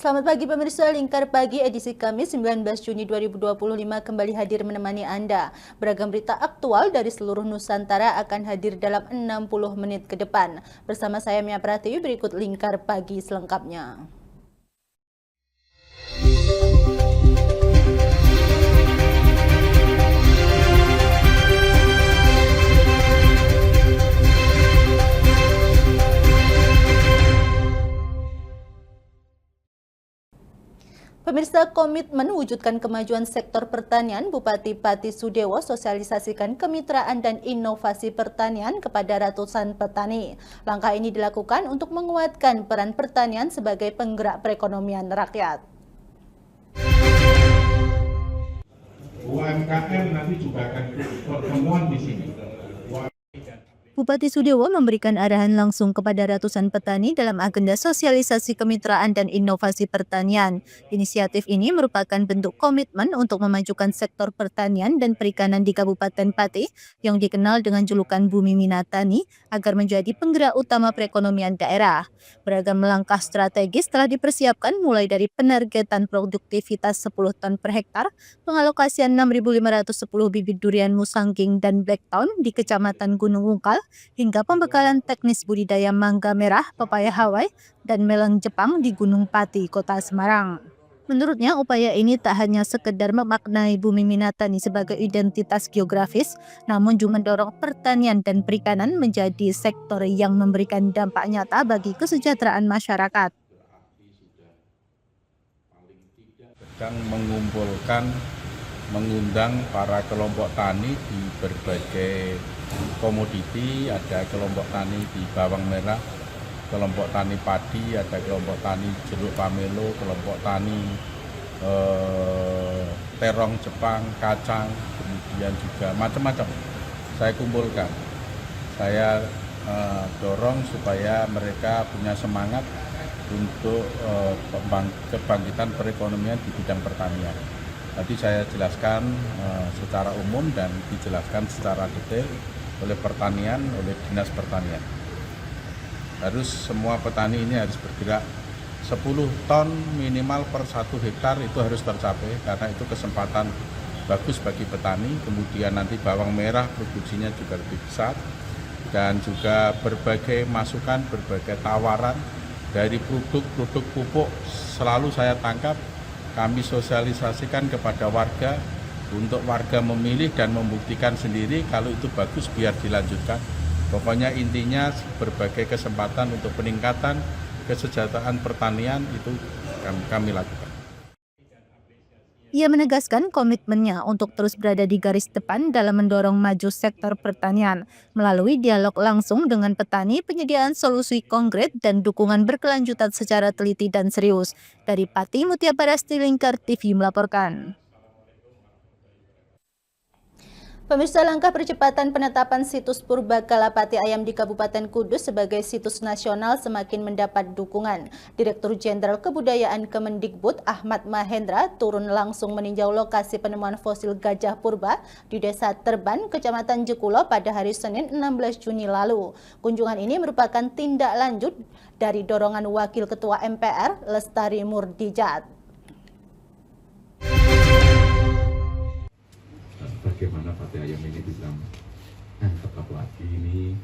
Selamat pagi pemirsa, Lingkar Pagi edisi Kamis 19 Juni 2025 kembali hadir menemani Anda. Beragam berita aktual dari seluruh Nusantara akan hadir dalam 60 menit ke depan. Bersama saya Mia Pratiwi, berikut Lingkar Pagi selengkapnya. Pemirsa, komitmen mewujudkan kemajuan sektor pertanian, Bupati Pati Sudewo sosialisasikan kemitraan dan inovasi pertanian kepada ratusan petani. Langkah ini dilakukan untuk menguatkan peran pertanian sebagai penggerak perekonomian rakyat. UMKM nanti juga akan pertemuan di sini. Bupati Sudewo memberikan arahan langsung kepada ratusan petani dalam agenda sosialisasi kemitraan dan inovasi pertanian. Inisiatif ini merupakan bentuk komitmen untuk memajukan sektor pertanian dan perikanan di Kabupaten Pati yang dikenal dengan julukan Bumi Minatani agar menjadi penggerak utama perekonomian daerah. Beragam langkah strategis telah dipersiapkan mulai dari penargetan produktivitas 10 ton per hektar, pengalokasian 6.510 bibit durian Musangging dan Blacktown di Kecamatan Gunung Wungkal, hingga pembekalan teknis budidaya mangga merah, pepaya Hawaii, dan melon Jepang di Gunung Pati, Kota Semarang. Menurutnya, upaya ini tak hanya sekedar memaknai Bumi Minatani sebagai identitas geografis, namun juga mendorong pertanian dan perikanan menjadi sektor yang memberikan dampak nyata bagi kesejahteraan masyarakat. Sedang mengundang para kelompok tani di berbagai komoditi, ada kelompok tani di bawang merah, kelompok tani padi, ada kelompok tani jeruk pamelo, kelompok tani terong Jepang, kacang, kemudian juga macam-macam. Saya kumpulkan, saya dorong supaya mereka punya semangat untuk kebangkitan perekonomian di bidang pertanian. Tadi saya jelaskan secara umum dan dijelaskan secara detail oleh pertanian, oleh Dinas Pertanian. Harus semua petani ini harus bergerak 10 ton minimal per 1 hektar itu harus tercapai karena itu kesempatan bagus bagi petani. Kemudian nanti bawang merah produksinya juga lebih besar dan juga berbagai masukan, berbagai tawaran dari produk-produk pupuk selalu saya tangkap, kami sosialisasikan kepada warga untuk warga memilih dan membuktikan sendiri kalau itu bagus biar dilanjutkan. Pokoknya intinya berbagai kesempatan untuk peningkatan kesejahteraan pertanian itu kami lakukan. Ia menegaskan komitmennya untuk terus berada di garis depan dalam mendorong maju sektor pertanian melalui dialog langsung dengan petani, penyediaan solusi konkret dan dukungan berkelanjutan secara teliti dan serius. Dari Pati, Mutia Parasti, Lingkar TV melaporkan. Pemirsa, langkah percepatan penetapan situs Purbakala Pati Ayam di Kabupaten Kudus sebagai situs nasional semakin mendapat dukungan. Direktur Jenderal Kebudayaan Kemendikbud Ahmad Mahendra turun langsung meninjau lokasi penemuan fosil gajah purba di Desa Terban, Kecamatan Jekulo pada hari Senin 16 Juni lalu. Kunjungan ini merupakan tindak lanjut dari dorongan Wakil Ketua MPR Lestari Murdijat. Bagaimana Pati Ayam ini bisa tetap lagi ini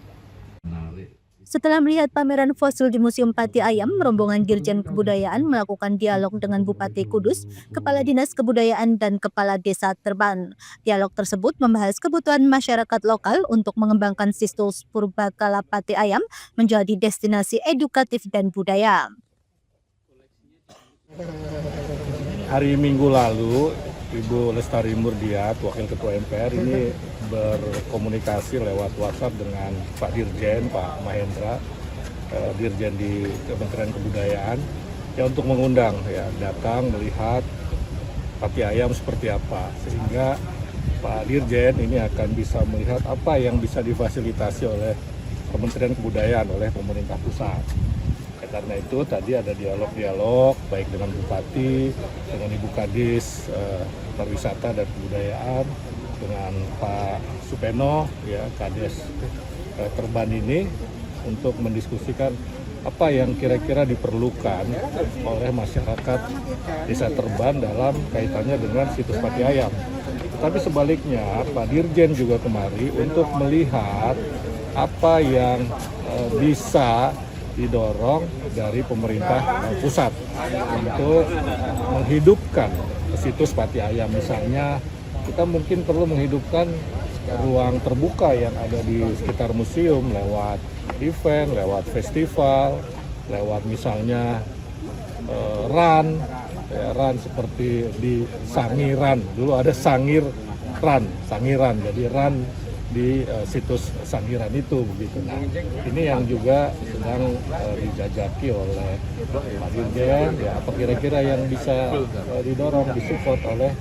menarik. Setelah melihat pameran fosil di Museum Pati Ayam, rombongan Dirjen Kebudayaan melakukan dialog dengan Bupati Kudus, Kepala Dinas Kebudayaan, dan Kepala Desa Terban. Dialog tersebut membahas kebutuhan masyarakat lokal untuk mengembangkan situs Purbakala Pati Ayam menjadi destinasi edukatif dan budaya. Hari Minggu lalu, Ibu Lestari Murdijat, Wakil Ketua MPR ini berkomunikasi lewat WhatsApp dengan Pak Dirjen, Pak Mahendra, Dirjen di Kementerian Kebudayaan, ya untuk mengundang ya datang melihat Pati Ayam seperti apa, sehingga Pak Dirjen ini akan bisa melihat apa yang bisa difasilitasi oleh Kementerian Kebudayaan, oleh pemerintah pusat. Karena itu tadi ada dialog-dialog baik dengan Bupati, dengan Ibu Kadis Pariwisata dan Kebudayaan, dengan Pak Supeno, ya Kades Terban ini untuk mendiskusikan apa yang kira-kira diperlukan oleh masyarakat Desa Terban dalam kaitannya dengan situs Pati Ayam. Tapi sebaliknya, Pak Dirjen juga kemari untuk melihat apa yang bisa didorong dari pemerintah pusat untuk menghidupkan situs Pati Ayam. Misalnya, kita mungkin perlu menghidupkan ruang terbuka yang ada di sekitar museum lewat event, lewat festival, lewat misalnya run seperti di Sangiran. Dulu ada Sangiran, jadi run di situs Sangiran itu begitu. Nah, ini yang juga sedang dijajaki oleh Pak Dirjen, ya apa kira-kira yang bisa didorong, disupport oleh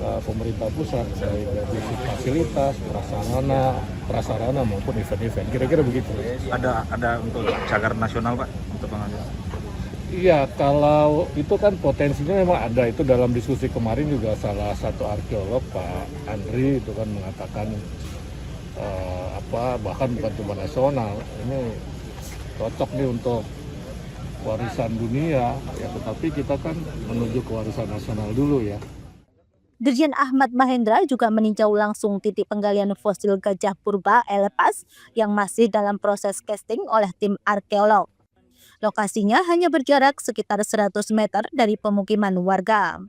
pemerintah pusat, baik dari fasilitas, prasarana maupun event-event. Kira-kira begitu. Ada untuk cagar nasional, Pak, untuk pengambilan. Iya, kalau itu kan potensinya memang ada. Itu dalam diskusi kemarin juga salah satu arkeolog, Pak Andri, itu kan mengatakan bahkan bukan cuma nasional, ini cocok nih untuk warisan dunia, ya, tetapi kita kan menuju ke warisan nasional dulu ya. Dirjen Ahmad Mahendra juga meninjau langsung titik penggalian fosil gajah purba Elepas yang masih dalam proses casting oleh tim arkeolog. Lokasinya hanya berjarak sekitar 100 meter dari pemukiman warga.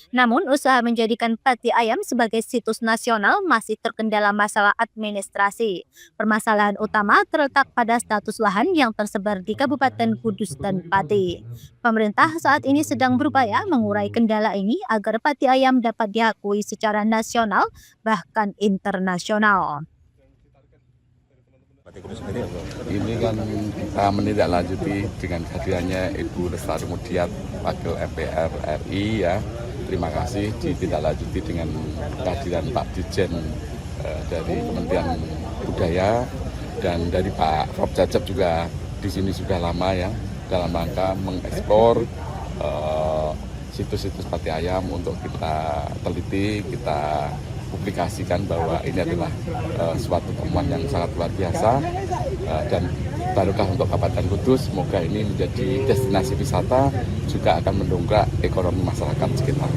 Namun, usaha menjadikan Pati Ayam sebagai situs nasional masih terkendala masalah administrasi. Permasalahan utama terletak pada status lahan yang tersebar di Kabupaten Kudus dan Pati. Pemerintah saat ini sedang berupaya mengurai kendala ini agar Pati Ayam dapat diakui secara nasional bahkan internasional. Ini kan kita menindaklanjuti dengan kehadirannya Ibu Lestari Mudiat, Wakil MPR RI ya. Terima kasih ditindaklanjuti dengan kehadiran Pak Dirjen dari Kementerian Budaya dan dari Pak Prof Jajab juga di sini sudah lama ya, dalam rangka mengeksplor situs-situs Pati Ayam untuk kita teliti, kita publikasikan bahwa ini adalah suatu temuan yang sangat luar biasa dan barokah untuk Kabupaten Kudus. Semoga ini menjadi destinasi wisata, juga akan mendongkrak ekonomi masyarakat sekitar.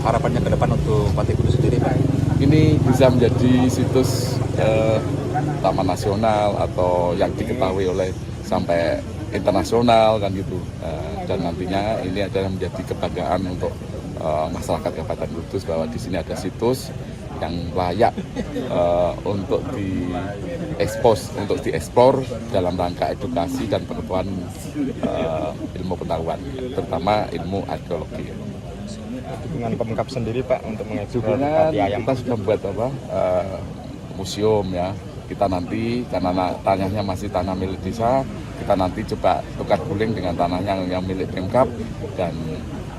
Harapannya ke depan untuk Pati Kudus sendiri, Pak? Ini bisa menjadi situs taman nasional atau yang diketahui oleh sampai internasional kan gitu. Dan nantinya ini adalah menjadi kebanggaan untuk masyarakat Kabupaten Kudus bahwa di sini ada situs yang layak untuk diekspos, untuk dieksplor dalam rangka edukasi dan pengetahuan ilmu pengetahuan, terutama ilmu arkeologi. Dukungan Pemkab sendiri, Pak, untuk mengeksplor Pati Ayam. Kita sudah buat museum ya. Kita nanti karena tanahnya masih tanah milik desa, kita nanti coba tukar guling dengan tanahnya yang milik Pemkab, dan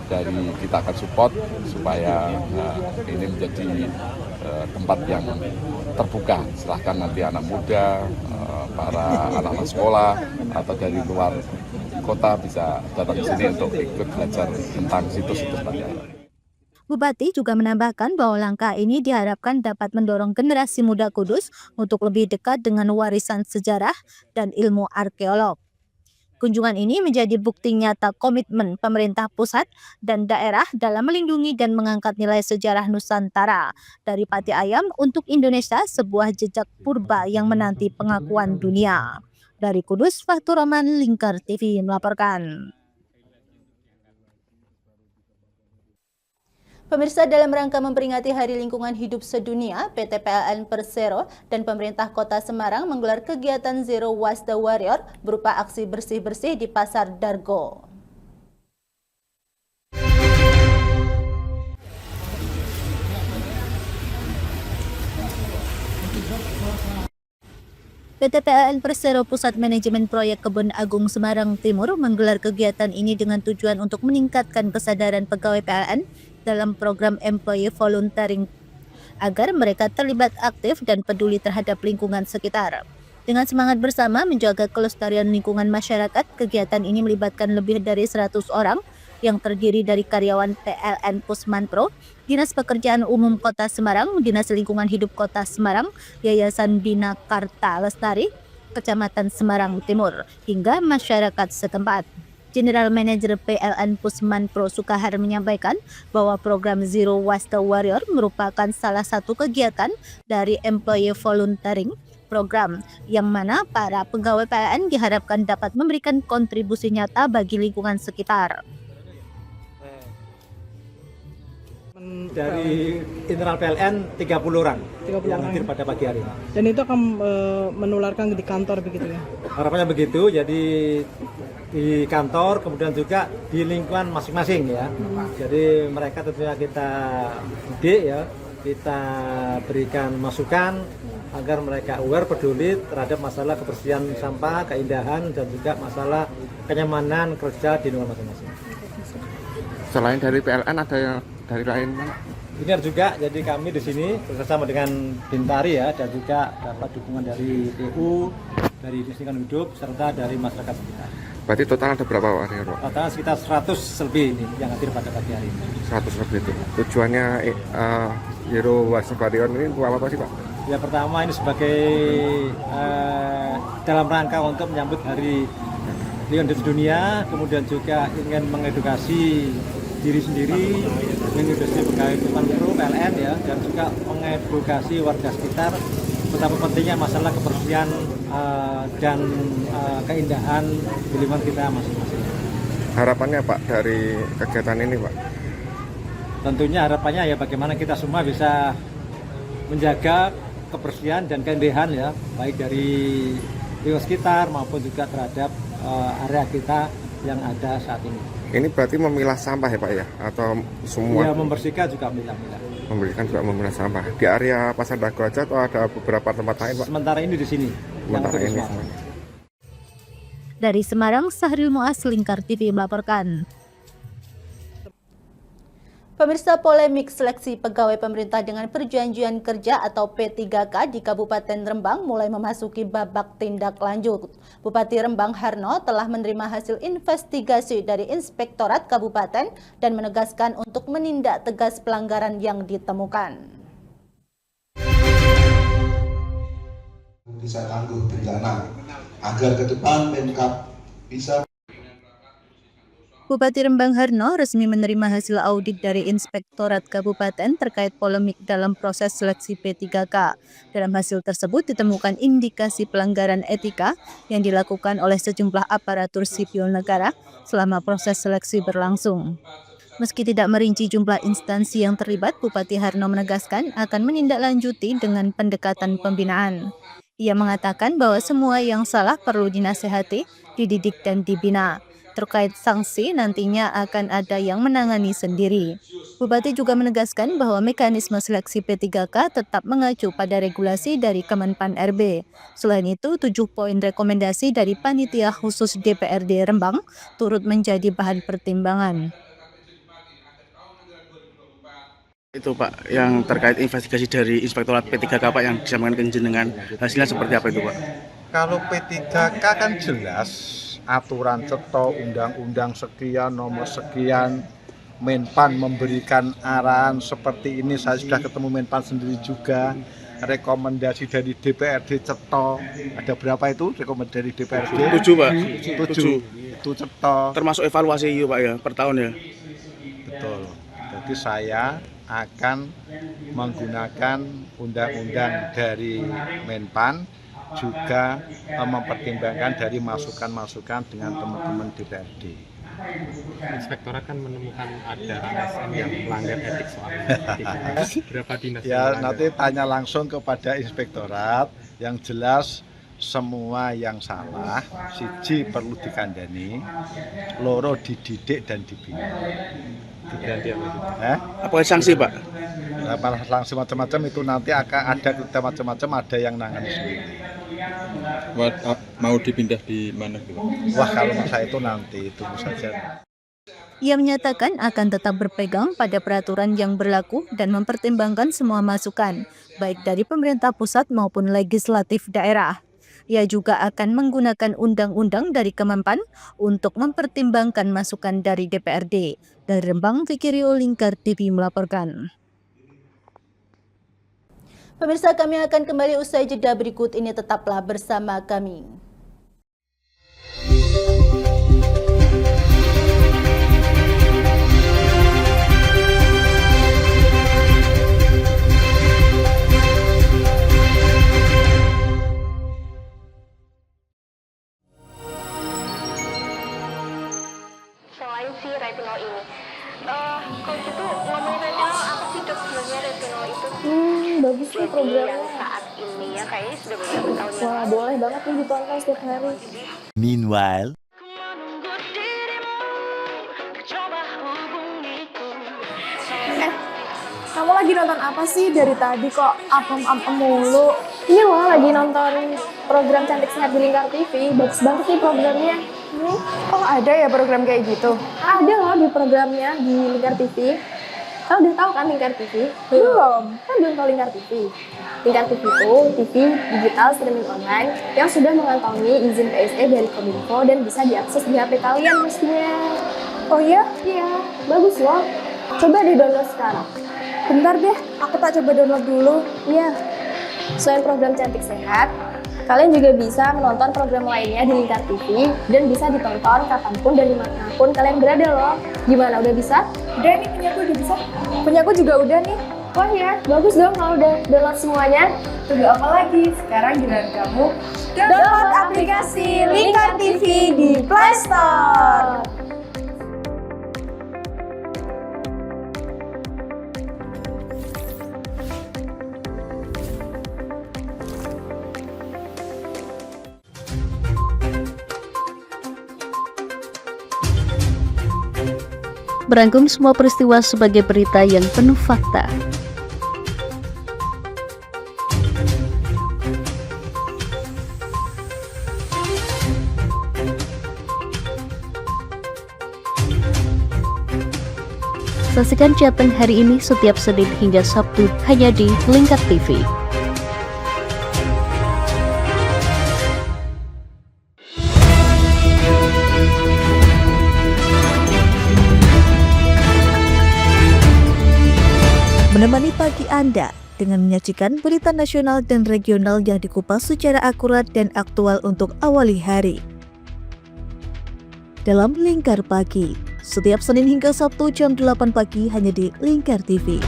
dari kita akan support supaya ini menjadi tempat yang terbuka. Silahkan nanti anak muda, para anak-anak sekolah atau dari luar kota bisa datang ke sini untuk ikut belajar tentang situs-situs Pati Ayam. Bupati juga menambahkan bahwa langkah ini diharapkan dapat mendorong generasi muda Kudus untuk lebih dekat dengan warisan sejarah dan ilmu arkeolog. Kunjungan ini menjadi bukti nyata komitmen pemerintah pusat dan daerah dalam melindungi dan mengangkat nilai sejarah Nusantara dari Pati Ayam untuk Indonesia, sebuah jejak purba yang menanti pengakuan dunia. Dari Kudus, Fathur Rahman, Lingkar TV melaporkan. Pemirsa, dalam rangka memperingati Hari Lingkungan Hidup Sedunia, PT PLN Persero dan pemerintah Kota Semarang menggelar kegiatan Zero Waste the Warrior berupa aksi bersih-bersih di Pasar Dargo. PT PLN Persero Pusat Manajemen Proyek Kebun Agung Semarang Timur menggelar kegiatan ini dengan tujuan untuk meningkatkan kesadaran pegawai PLN dalam program Employee Volunteering agar mereka terlibat aktif dan peduli terhadap lingkungan sekitar. Dengan semangat bersama menjaga kelestarian lingkungan masyarakat, kegiatan ini melibatkan lebih dari 100 orang yang terdiri dari karyawan PLN Pusmanpro, Dinas Pekerjaan Umum Kota Semarang, Dinas Lingkungan Hidup Kota Semarang, Yayasan Bina Karta Lestari, Kecamatan Semarang Timur, hingga masyarakat setempat. General Manager PLN Pusman Pro Sukahar menyampaikan bahwa program Zero Waste Warrior merupakan salah satu kegiatan dari Employee Volunteering Program yang mana para pegawai PLN diharapkan dapat memberikan kontribusi nyata bagi lingkungan sekitar. Dari internal PLN 30 orang 30 yang orang. hadir pada pagi hari ini. Dan itu akan menularkan di kantor begitu ya? Harapannya begitu, jadi di kantor kemudian juga di lingkungan masing-masing ya. Jadi mereka tentunya kita didik ya, kita berikan masukan agar mereka aware, peduli terhadap masalah kebersihan sampah, keindahan dan juga masalah kenyamanan kerja di lingkungan masing-masing. Selain dari PLN ada yang dari lain Pak? Ini juga, jadi kami di sini bersama dengan Bintari ya, dan juga dapat dukungan dari TU, dari Dinas Lingkungan Hidup, serta dari masyarakat sekitar. Berarti total ada berapa warrior Pak? Total sekitar 100 lebih ini yang hadir pada pagi hari ini. 100 lebih itu. Tujuannya Zero Waste Warrior ini untuk apa sih Pak? Ya pertama ini sebagai dalam rangka untuk menyambut Hari Lingkungan Hidup Dunia, kemudian juga ingin mengedukasi diri sendiri, mengedukasi pegawai Pusman PLN ya, dan juga mengedukasi warga sekitar betapa pentingnya masalah kebersihan dan keindahan di lingkungan kita masing-masing. Harapannya Pak dari kegiatan ini Pak? Tentunya harapannya ya bagaimana kita semua bisa menjaga kebersihan dan keindahan ya, baik dari lingkungan sekitar maupun juga terhadap area kita yang ada saat ini. Ini berarti memilah sampah ya Pak ya? Atau semua? Ya, membersihkan juga milah-milah. Memberikan juga memilah sampah. Di area Pasar Dago aja atau ada beberapa tempat lain Pak? Sementara ini di sini. Sementara yang ini. Semarang. Dari Semarang, Sahril Muas, Lingkar TV melaporkan. Pemirsa, polemik seleksi pegawai pemerintah dengan perjanjian kerja atau P3K di Kabupaten Rembang mulai memasuki babak tindak lanjut. Bupati Rembang Harno telah menerima hasil investigasi dari Inspektorat Kabupaten dan menegaskan untuk menindak tegas pelanggaran yang ditemukan. Bisa tangguh bencana agar ke depan Pemkab bisa. Bupati Rembang Harno resmi menerima hasil audit dari Inspektorat Kabupaten terkait polemik dalam proses seleksi P3K. Dalam hasil tersebut ditemukan indikasi pelanggaran etika yang dilakukan oleh sejumlah aparatur sipil negara selama proses seleksi berlangsung. Meski tidak merinci jumlah instansi yang terlibat, Bupati Harno menegaskan akan menindaklanjuti dengan pendekatan pembinaan. Ia mengatakan bahwa semua yang salah perlu dinasehati, dididik dan dibina. Terkait sanksi nantinya akan ada yang menangani sendiri. Bupati juga menegaskan bahwa mekanisme seleksi P3K tetap mengacu pada regulasi dari Kemenpan RB. Selain itu, 7 poin rekomendasi dari Panitia Khusus DPRD Rembang turut menjadi bahan pertimbangan. Itu Pak, yang terkait investigasi dari Inspektorat P3K Pak yang disampaikan ke jenengan, hasilnya seperti apa itu Pak? Kalau P3K kan jelas aturan ceto, undang-undang sekian, nomor sekian, Menpan memberikan arahan seperti ini. Saya sudah ketemu Menpan sendiri juga, rekomendasi dari DPRD ceto, ada berapa itu rekomendasi dari DPRD? 7 Pak, 7 itu ceto. Termasuk evaluasi ya Pak ya, per tahun ya? Betul, jadi saya akan menggunakan undang-undang dari Menpan, juga mempertimbangkan dari masukan-masukan dengan teman-teman DPRD. Inspektorat kan menemukan ada ASN yang melanggar etik soal berapa dinas? Ya nanti tanya langsung kepada Inspektorat. Yang jelas semua yang salah, siji perlu dikandani, loro dididik dan dibina. Diganti apa itu? Apa sanksi Pak? Sanksi macam-macam itu nanti akan ada kita macam-macam, ada yang nangani sendiri. Mau dipindah di mana gitu? Wah kalau masa itu nanti tunggu saja. Ia menyatakan akan tetap berpegang pada peraturan yang berlaku dan mempertimbangkan semua masukan, baik dari pemerintah pusat maupun legislatif daerah. Ia juga akan menggunakan undang-undang dari Kemenpan untuk mempertimbangkan masukan dari DPRD. Dari Rembang, Vicky Rio, Lingkar TV melaporkan. Pemirsa, kami akan kembali usai jeda berikut ini, tetaplah bersama kami. Selain si retinol ini, kalau gitu ngomongin retinol, apa sih dok sebenarnya retinol itu? Bagus nih programnya. Yang saat ini ya kayaknya sudah beberapa tahun yang Wah, lalu. boleh banget nih ditonton setiap hari. Meanwhile, Kamu lagi nonton apa sih dari tadi kok apem-apem mulu? Ini loh lagi nonton program Cantik Sehat di Lingkar TV. Bagus banget nih programnya. Oh, ada ya program kayak gitu? Ada loh di programnya di Lingkar TV. Kamu udah tahu kan Lingkar TV? Belum. Kan belum tahu Lingkar TV. Lingkar TV itu TV digital streaming online yang sudah mengantongi izin PSE dari Kominfo dan bisa diakses di HP kalian mestinya. Oh iya? Iya, bagus loh. Coba di download sekarang. Bentar deh, aku tak coba download dulu. Iya. Selain program Cantik Sehat, kalian juga bisa menonton program lainnya di Lingkar TV dan bisa ditonton kapanpun dan dimanapun kalian berada loh. Gimana, udah bisa? Udah nih, punyaku udah bisa. Punyaku juga udah nih. Wah ya, bagus dong kalau udah download semuanya. Tunggu apa lagi? Sekarang giliran kamu download aplikasi Lingkar TV di Play Store. Merangkum semua peristiwa sebagai berita yang penuh fakta. Saksikan Jateng hari ini setiap Senin hingga Sabtu hanya di Lingkar TV. Menemani pagi Anda dengan menyajikan berita nasional dan regional yang dikupas secara akurat dan aktual untuk awali hari. Dalam Lingkar Pagi, setiap Senin hingga Sabtu jam 8 pagi hanya di Lingkar TV.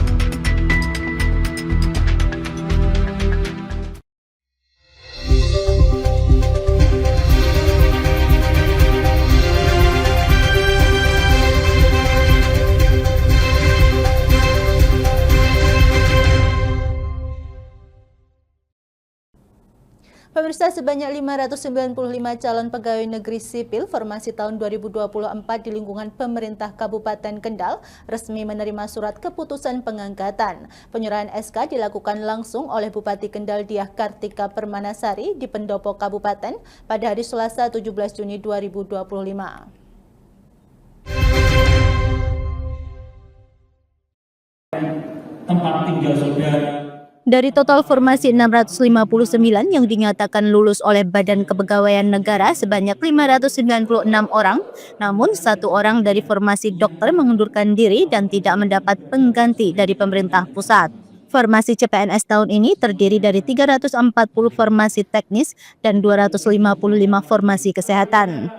Pemirsa, sebanyak 595 calon pegawai negeri sipil formasi tahun 2024 di lingkungan pemerintah Kabupaten Kendal resmi menerima surat keputusan pengangkatan. Penyerahan SK dilakukan langsung oleh Bupati Kendal Diah Kartika Permanasari di Pendopo Kabupaten pada hari Selasa 17 Juni 2025. Tempat tinggal saudara. Dari total formasi 659 yang dinyatakan lulus oleh Badan Kepegawaian Negara sebanyak 596 orang, namun 1 orang dari formasi dokter mengundurkan diri dan tidak mendapat pengganti dari pemerintah pusat. Formasi CPNS tahun ini terdiri dari 340 formasi teknis dan 255 formasi kesehatan.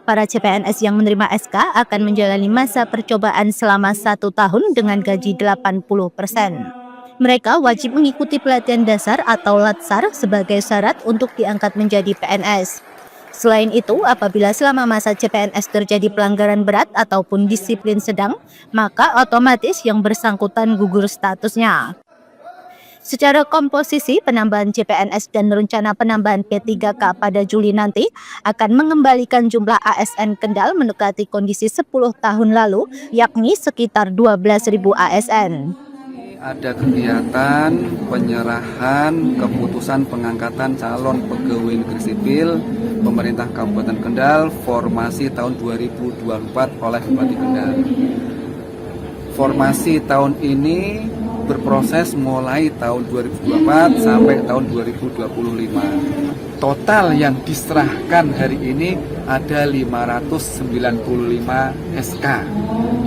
Para CPNS yang menerima SK akan menjalani masa percobaan selama 1 tahun dengan gaji 80%. Mereka wajib mengikuti pelatihan dasar atau LATSAR sebagai syarat untuk diangkat menjadi PNS. Selain itu, apabila selama masa CPNS terjadi pelanggaran berat ataupun disiplin sedang, maka otomatis yang bersangkutan gugur statusnya. Secara komposisi, penambahan CPNS dan rencana penambahan P3K pada Juli nanti akan mengembalikan jumlah ASN Kendal mendekati kondisi 10 tahun lalu, yakni sekitar 12.000 ASN. Ada kegiatan penyerahan keputusan pengangkatan calon pegawai negeri sipil pemerintah Kabupaten Kendal formasi tahun 2024 oleh Bupati Kendal. Formasi tahun ini berproses mulai tahun 2024 sampai tahun 2025. Total yang diserahkan hari ini ada 595 SK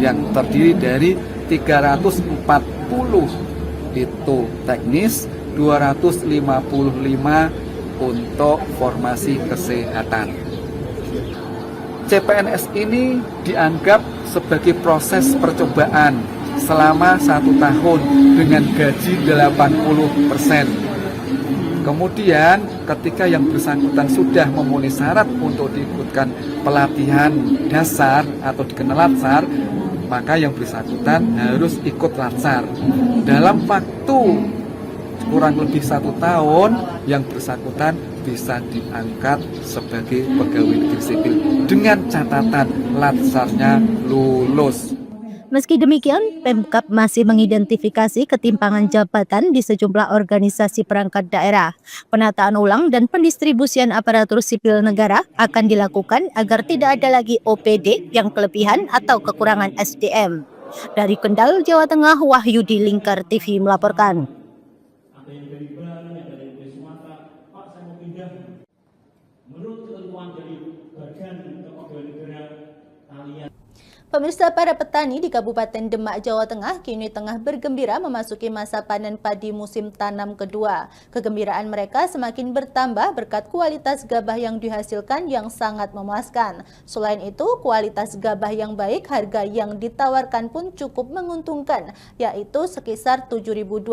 yang terdiri dari 340 itu teknis, untuk formasi kesehatan. CPNS ini dianggap sebagai proses percobaan selama 1 tahun dengan gaji 80%. Kemudian ketika yang bersangkutan sudah memenuhi syarat untuk diikutkan pelatihan dasar atau dikenal latsar, maka yang bersangkutan harus ikut latsar. Dalam waktu kurang lebih 1 tahun, yang bersangkutan bisa diangkat sebagai pegawai negeri sipil dengan catatan latsarnya lulus. Meski demikian, Pemkab masih mengidentifikasi ketimpangan jabatan di sejumlah organisasi perangkat daerah. Penataan ulang dan pendistribusian aparatur sipil negara akan dilakukan agar tidak ada lagi OPD yang kelebihan atau kekurangan SDM. Dari Kendal, Jawa Tengah, Wahyudi Lingkar TV melaporkan. Pemirsa, para petani di Kabupaten Demak, Jawa Tengah kini tengah bergembira memasuki masa panen padi musim tanam kedua. Kegembiraan mereka semakin bertambah berkat kualitas gabah yang dihasilkan yang sangat memuaskan. Selain itu, kualitas gabah yang baik, harga yang ditawarkan pun cukup menguntungkan, yaitu sekitar 7.200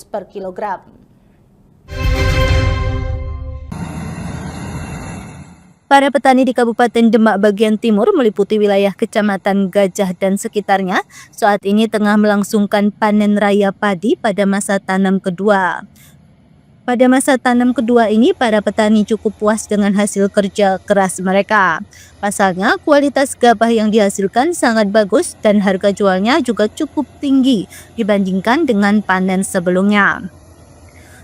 per kilogram. Para petani di Kabupaten Demak bagian timur meliputi wilayah Kecamatan Gajah dan sekitarnya saat ini tengah melangsungkan panen raya padi pada masa tanam kedua. Pada masa tanam kedua ini, para petani cukup puas dengan hasil kerja keras mereka. Pasalnya, kualitas gabah yang dihasilkan sangat bagus dan harga jualnya juga cukup tinggi dibandingkan dengan panen sebelumnya.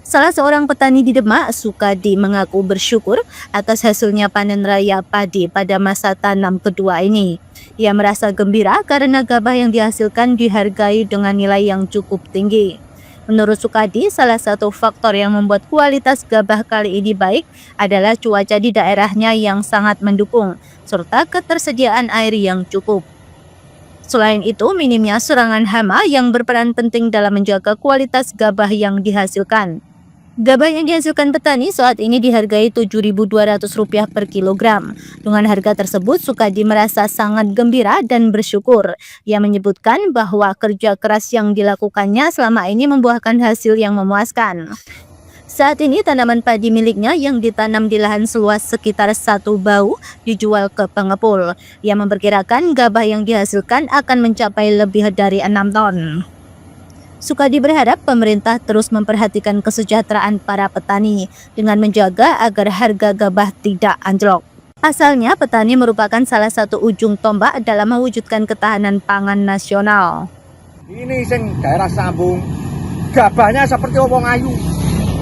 Salah seorang petani di Demak, Sukadi, mengaku bersyukur atas hasilnya panen raya padi pada masa tanam kedua ini. Ia merasa gembira karena gabah yang dihasilkan dihargai dengan nilai yang cukup tinggi. Menurut Sukadi, salah satu faktor yang membuat kualitas gabah kali ini baik adalah cuaca di daerahnya yang sangat mendukung, serta ketersediaan air yang cukup. Selain itu, minimnya serangan hama yang berperan penting dalam menjaga kualitas gabah yang dihasilkan. Gabah yang dihasilkan petani saat ini dihargai Rp7.200 per kilogram. Dengan harga tersebut, Sukadi merasa sangat gembira dan bersyukur. Ia menyebutkan bahwa kerja keras yang dilakukannya selama ini membuahkan hasil yang memuaskan. Saat ini tanaman padi miliknya yang ditanam di lahan seluas sekitar 1 bau dijual ke pengepul. Ia memperkirakan gabah yang dihasilkan akan mencapai lebih dari 6 ton. Sukadi berharap pemerintah terus memperhatikan kesejahteraan para petani dengan menjaga agar harga gabah tidak anjlok. Asalnya, petani merupakan salah satu ujung tombak dalam mewujudkan ketahanan pangan nasional. Ini sing daerah Sambung, gabahnya seperti opong ayu.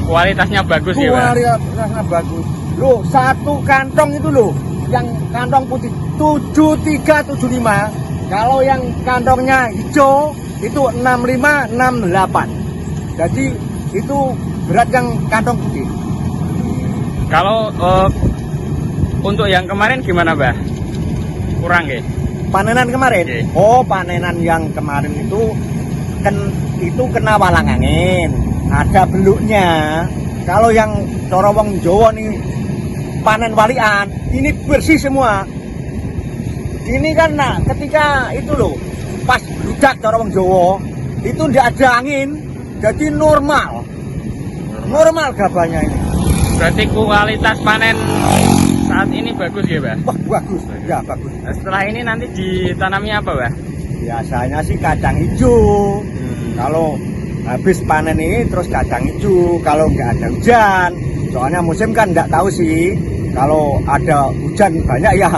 Kualitasnya bagus ya, Pak? Kualitasnya bagus. Loh, 1 kantong itu loh, yang kantong putih 7375. Kalau yang kantongnya hijau itu 6568. Jadi itu berat yang kantong putih. Kalau untuk yang kemarin gimana, Mbah? Kurang ya? Panenan kemarin? Okay. Oh, panenan yang kemarin itu kena walang angin, ada beluknya. Kalau yang corowong Jawa nih panen walian, ini bersih semua. Ini kan ketika itu loh, pas bludak corowong Jawa, itu tidak ada angin, jadi normal gabahnya ini. Berarti kualitas panen saat ini bagus ya, Mbah? Wah, bagus, ya bagus. Nah, setelah ini nanti ditanamnya apa, Mbah? Biasanya sih kacang hijau. Kalau habis panen ini terus kacang hijau, kalau nggak ada hujan. Soalnya musim kan nggak tahu sih, kalau ada hujan banyak ya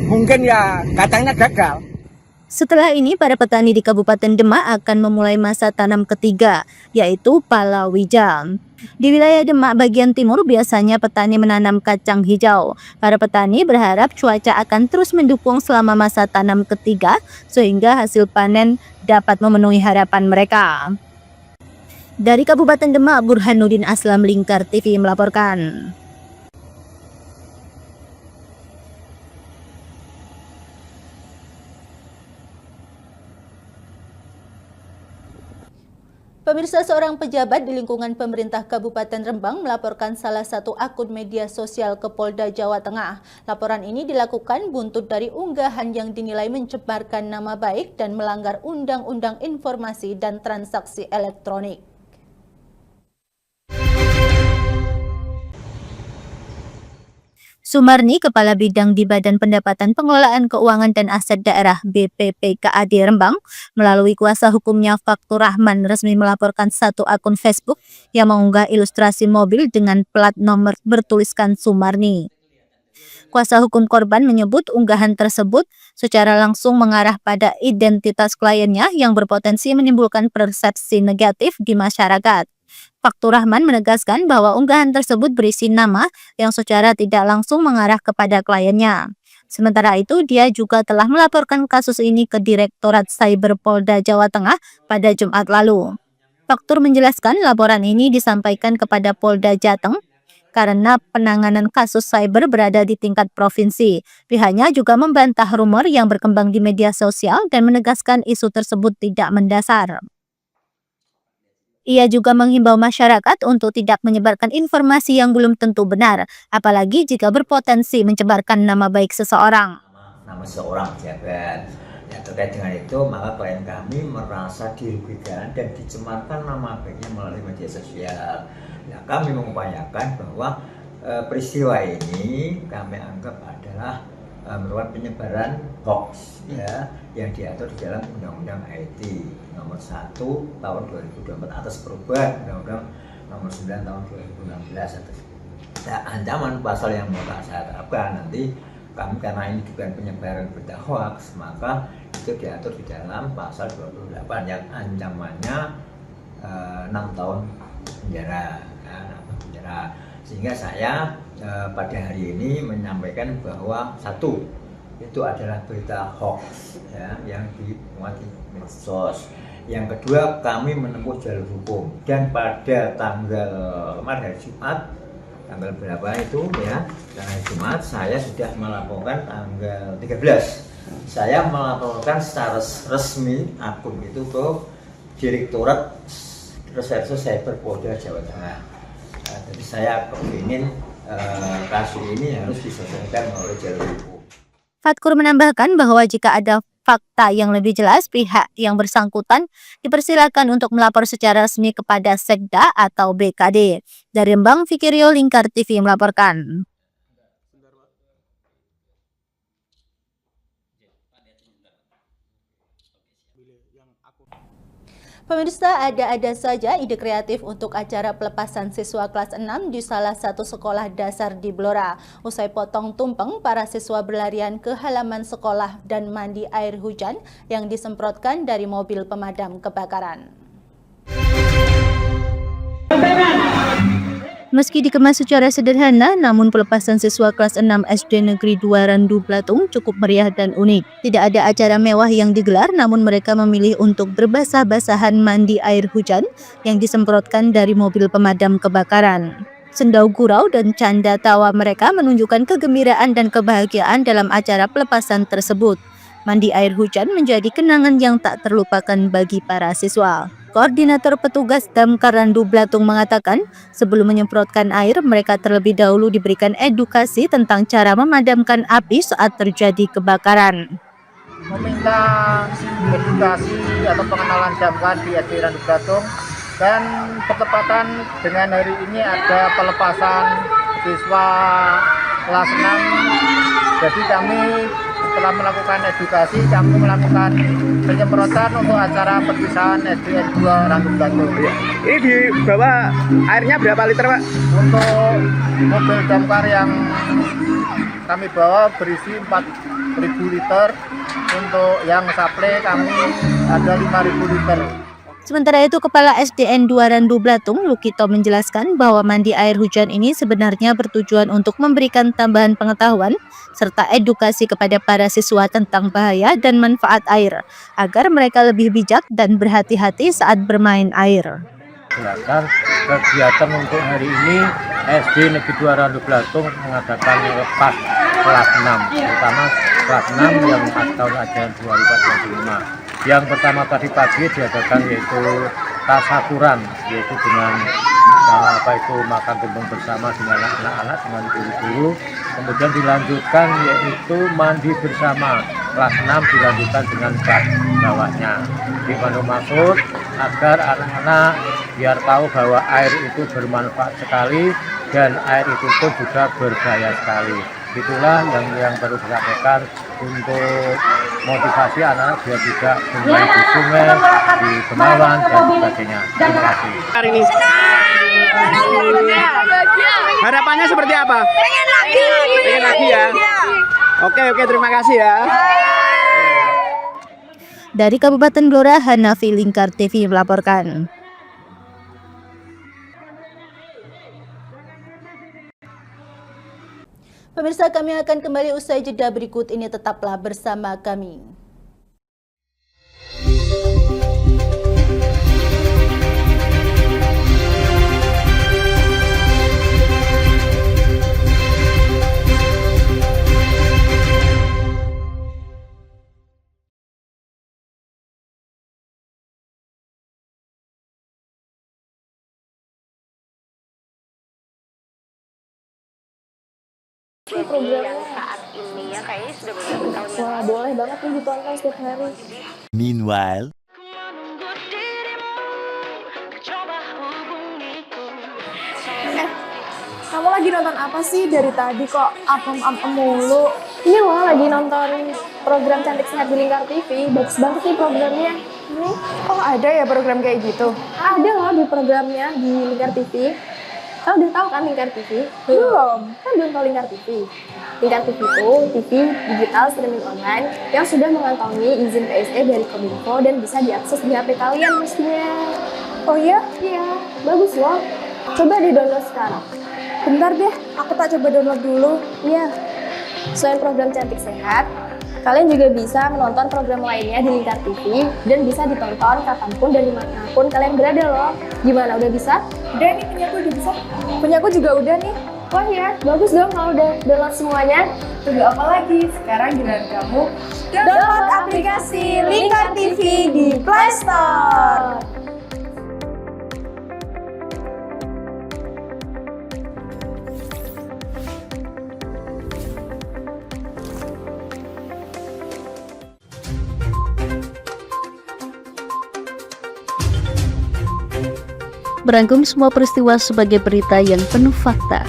mungkin ya kacangnya gagal. Setelah ini, para petani di Kabupaten Demak akan memulai masa tanam ketiga, yaitu palawija. Di wilayah Demak bagian timur biasanya petani menanam kacang hijau. Para petani berharap cuaca akan terus mendukung selama masa tanam ketiga, sehingga hasil panen dapat memenuhi harapan mereka. Dari Kabupaten Demak, Burhanuddin Aslam, Lingkar TV melaporkan. Pemirsa, seorang pejabat di lingkungan pemerintah Kabupaten Rembang melaporkan salah satu akun media sosial ke Polda Jawa Tengah. Laporan ini dilakukan buntut dari unggahan yang dinilai mencemarkan nama baik dan melanggar Undang-Undang Informasi dan Transaksi Elektronik. Sumarni, Kepala Bidang di Badan Pendapatan Pengelolaan Keuangan dan Aset Daerah BPPKAD Rembang, melalui kuasa hukumnya Faktur Rahman resmi melaporkan satu akun Facebook yang mengunggah ilustrasi mobil dengan plat nomor bertuliskan Sumarni. Kuasa hukum korban menyebut unggahan tersebut secara langsung mengarah pada identitas kliennya yang berpotensi menimbulkan persepsi negatif di masyarakat. Faktur Rahman menegaskan bahwa unggahan tersebut berisi nama yang secara tidak langsung mengarah kepada kliennya. Sementara itu, dia juga telah melaporkan kasus ini ke Direktorat Cyber Polda Jawa Tengah pada Jumat lalu. Faktur menjelaskan laporan ini disampaikan kepada Polda Jateng karena penanganan kasus cyber berada di tingkat provinsi. Pihaknya juga membantah rumor yang berkembang di media sosial dan menegaskan isu tersebut tidak mendasar. Ia juga menghimbau masyarakat untuk tidak menyebarkan informasi yang belum tentu benar, apalagi jika berpotensi mencemarkan nama baik seseorang. Nama seorang pejabat. Ya, terkait dengan itu, maka klien kami merasa dirugikan dan dicemarkan nama baiknya melalui media sosial. Ya, kami mengupayakan bahwa peristiwa ini kami anggap adalah merupakan penyebaran hoax ya, yang diatur di dalam Undang-Undang IT nomor 1 tahun 2024 atas perubahan Undang-Undang nomor 9 tahun 2016 atas ancaman pasal yang mau saya terapkan nanti kami, karena ini bukan penyebaran berita hoax, maka itu diatur di dalam pasal 28 yang ancamannya 6 tahun penjara, sehingga saya pada hari ini menyampaikan bahwa satu, itu adalah berita hoax ya, yang dimuat di medsos. Yang kedua, kami menempuh jalur hukum dan pada tanggal kemarin hari Jumat tanggal berapa itu ya, tanggal Jumat saya sudah melaporkan tanggal 13. Saya melaporkan secara resmi akun itu ke Direktorat Reserse Cyber Polda Jawa Tengah. Jadi saya ingin kasus ini harus diselesaikan melalui jalur hukum. Fatkur menambahkan bahwa jika ada fakta yang lebih jelas, pihak yang bersangkutan dipersilakan untuk melapor secara resmi kepada Sekda atau BKD. Dari Rembang, Fikirio, Lingkar TV melaporkan. Pemirsa, ada saja ide kreatif untuk acara pelepasan siswa kelas 6 di salah satu sekolah dasar di Blora. Usai potong tumpeng, para siswa berlarian ke halaman sekolah dan mandi air hujan yang disemprotkan dari mobil pemadam kebakaran. Meski dikemas secara sederhana, namun pelepasan siswa kelas 6 SD Negeri 2 Randu Blatung cukup meriah dan unik. Tidak ada acara mewah yang digelar, namun mereka memilih untuk berbasah-basahan mandi air hujan yang disemprotkan dari mobil pemadam kebakaran. Sendau gurau dan canda tawa mereka menunjukkan kegembiraan dan kebahagiaan dalam acara pelepasan tersebut. Mandi air hujan menjadi kenangan yang tak terlupakan bagi para siswa. Koordinator petugas Damkar Randu Blatung mengatakan, sebelum menyemprotkan air, mereka terlebih dahulu diberikan edukasi tentang cara memadamkan api saat terjadi kebakaran. Meminta edukasi atau pengenalan damkar di SD Randu Blatung, dan bertepatan dengan hari ini ada pelepasan siswa kelas 6. Jadi kami setelah melakukan edukasi, kami melakukan penyemprotan untuk acara perpisahan SDN 2 Randu Blatung. Ini di bawah airnya berapa liter, Pak? Untuk mobil damkar yang kami bawa berisi 4.000 liter. Untuk yang supply kami ada 5.000 liter. Sementara itu, Kepala SDN 2 Randu Blatung, Lukito, menjelaskan bahwa mandi air hujan ini sebenarnya bertujuan untuk memberikan tambahan pengetahuan serta edukasi kepada para siswa tentang bahaya dan manfaat air, agar mereka lebih bijak dan berhati-hati saat bermain air. Silakan kegiatan untuk hari ini SD Negeri 2 Randu Blatung mengadakan lepas kelas 6, terutama kelas 6 yang tahun ajaran 2025. Yang pertama tadi pagi diadakan yaitu tasakuran, yaitu dengan makan tumpeng bersama dengan anak-anak, dengan guru-guru. Kemudian dilanjutkan yaitu mandi bersama, kelas 6 dilanjutkan dengan kelas bawahnya. Dibantu maksud agar anak-anak biar tahu bahwa air itu bermanfaat sekali dan air itu pun juga berbahaya sekali. Itulah yang perlu disampaikan untuk motivasi anak-anak biar tidak bermain di sungai, di Bengawan dan sebagainya. Terima kasih. Hari ini harapannya seperti apa? Pengen lagi ya. Oke, terima kasih ya. Dari Kabupaten Blora, Hanafi, Lingkar TV melaporkan. Pemirsa, kami akan kembali usai jeda berikut ini, tetaplah bersama kami. Programnya saat ini ya kayaknya sudah beberapa tahun yang wah, boleh banget nih ditonton setiap hari. Meanwhile, Kamu lagi nonton apa sih dari tadi kok apem mulu? Ini loh lagi nonton program Cantik Sehat di Lingkar TV. Bagus banget nih programnya. Oh ada ya program kayak gitu? Ada loh di programnya di Lingkar TV. Kau udah tahu kan Lingkar TV? Belum. Kan belum tahu Lingkar TV. Lingkar TV itu TV digital streaming online yang sudah mengantongi izin PSE dari Kominfo dan bisa diakses di HP kalian mestinya. Oh iya? Iya, bagus loh. Coba di-download sekarang. Bentar deh, aku tak coba download dulu. Iya. Selain program Cantik Sehat, kalian juga bisa menonton program lainnya di Lingkar TV dan bisa ditonton kapanpun dan dimanapun kalian berada loh. Gimana, udah bisa? Udah nih, punyaku udah bisa. Punyaku juga udah nih. Wah ya, bagus dong kalau udah download semuanya. Tunggu apa lagi? Sekarang giliran kamu download aplikasi Lingkar TV di Play Store. Merangkum semua peristiwa sebagai berita yang penuh fakta.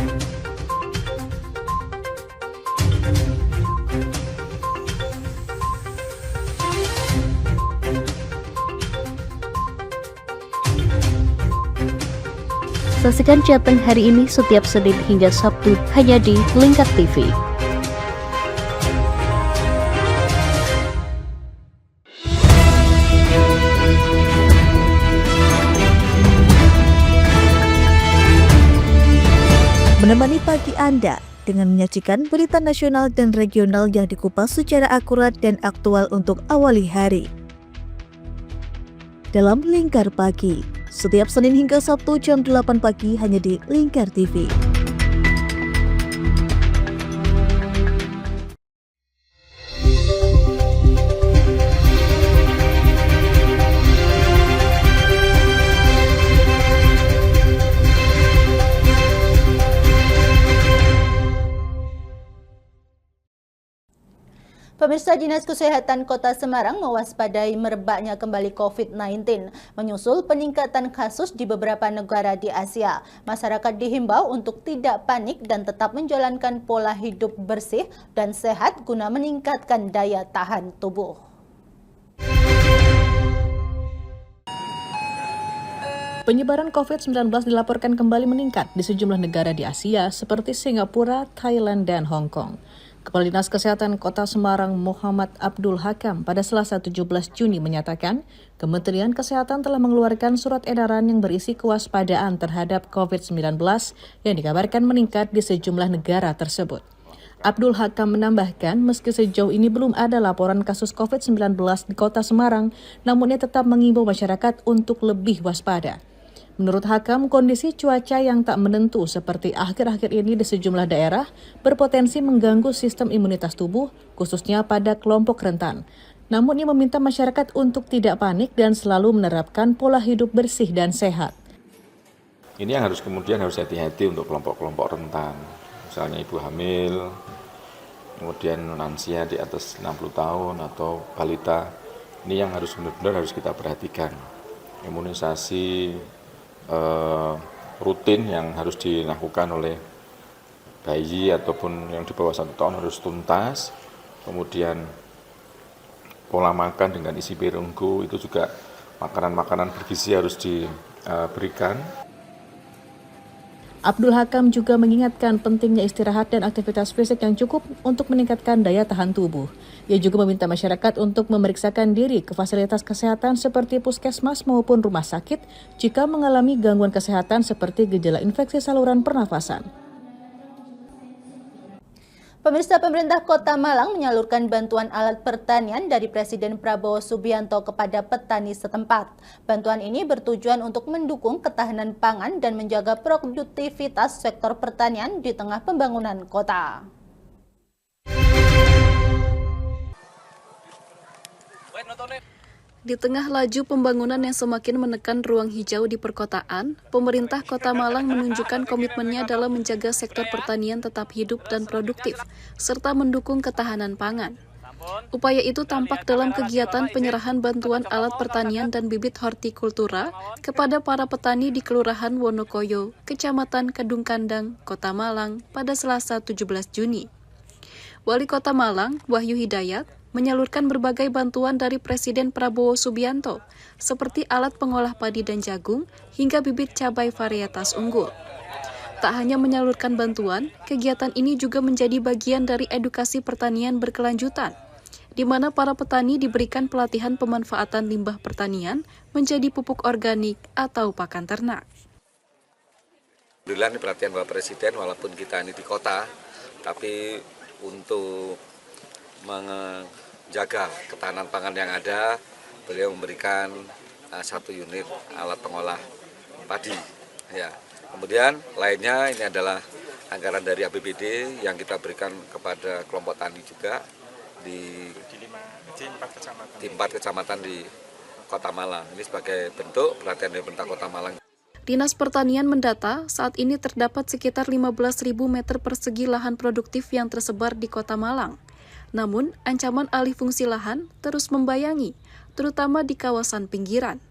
Saksikan Jateng hari ini setiap Senin hingga Sabtu hanya di Lingkar TV. Menemani pagi Anda dengan menyajikan berita nasional dan regional yang dikupas secara akurat dan aktual untuk awali hari. Dalam Lingkar Pagi, setiap Senin hingga Sabtu jam 8 pagi hanya di Lingkar TV. Pemirsa, Dinas Kesehatan Kota Semarang mewaspadai merebaknya kembali COVID-19. Menyusul peningkatan kasus di beberapa negara di Asia, masyarakat dihimbau untuk tidak panik dan tetap menjalankan pola hidup bersih dan sehat guna meningkatkan daya tahan tubuh. Penyebaran COVID-19 dilaporkan kembali meningkat di sejumlah negara di Asia seperti Singapura, Thailand, dan Hong Kong. Kepala Dinas Kesehatan Kota Semarang Muhammad Abdul Hakam pada Selasa 17 Juni menyatakan, Kementerian Kesehatan telah mengeluarkan surat edaran yang berisi kewaspadaan terhadap COVID-19 yang dikabarkan meningkat di sejumlah negara tersebut. Abdul Hakam menambahkan, meski sejauh ini belum ada laporan kasus COVID-19 di Kota Semarang, namun ia tetap mengimbau masyarakat untuk lebih waspada. Menurut Hakam, kondisi cuaca yang tak menentu seperti akhir-akhir ini di sejumlah daerah berpotensi mengganggu sistem imunitas tubuh, khususnya pada kelompok rentan. Namun ia meminta masyarakat untuk tidak panik dan selalu menerapkan pola hidup bersih dan sehat. Ini yang kemudian harus hati-hati untuk kelompok-kelompok rentan, misalnya ibu hamil, kemudian lansia di atas 60 tahun atau balita. Ini yang harus benar-benar harus kita perhatikan. Imunisasi rutin yang harus dilakukan oleh bayi ataupun yang di bawah 1 tahun harus tuntas. Kemudian pola makan dengan isi perunggu itu juga makanan-makanan bergizi harus diberikan. Abdul Hakam juga mengingatkan pentingnya istirahat dan aktivitas fisik yang cukup untuk meningkatkan daya tahan tubuh. Ia juga meminta masyarakat untuk memeriksakan diri ke fasilitas kesehatan seperti puskesmas maupun rumah sakit jika mengalami gangguan kesehatan seperti gejala infeksi saluran pernafasan. Pemirsa, pemerintah Kota Malang menyalurkan bantuan alat pertanian dari Presiden Prabowo Subianto kepada petani setempat. Bantuan ini bertujuan untuk mendukung ketahanan pangan dan menjaga produktivitas sektor pertanian di tengah pembangunan kota. Di tengah laju pembangunan yang semakin menekan ruang hijau di perkotaan, pemerintah Kota Malang menunjukkan komitmennya dalam menjaga sektor pertanian tetap hidup dan produktif, serta mendukung ketahanan pangan. Upaya itu tampak dalam kegiatan penyerahan bantuan alat pertanian dan bibit hortikultura kepada para petani di Kelurahan Wonokoyo, Kecamatan Kedung Kandang, Kota Malang pada Selasa 17 Juni. Wali Kota Malang, Wahyu Hidayat, menyalurkan berbagai bantuan dari Presiden Prabowo Subianto, seperti alat pengolah padi dan jagung hingga bibit cabai varietas unggul. Tak hanya menyalurkan bantuan, kegiatan ini juga menjadi bagian dari edukasi pertanian berkelanjutan, di mana para petani diberikan pelatihan pemanfaatan limbah pertanian menjadi pupuk organik atau pakan ternak. Alhamdulillah ini perhatian Bapak Presiden, walaupun kita ini di kota, tapi untuk menjaga ketahanan pangan yang ada, beliau memberikan 1 unit alat pengolah padi. Ya. Kemudian lainnya ini adalah anggaran dari APBD yang kita berikan kepada kelompok tani juga di 4 kecamatan di Kota Malang. Ini sebagai bentuk perhatian dari pemerintah Kota Malang. Dinas Pertanian mendata saat ini terdapat sekitar 15.000 meter persegi lahan produktif yang tersebar di Kota Malang. Namun, ancaman alih fungsi lahan terus membayangi, terutama di kawasan pinggiran.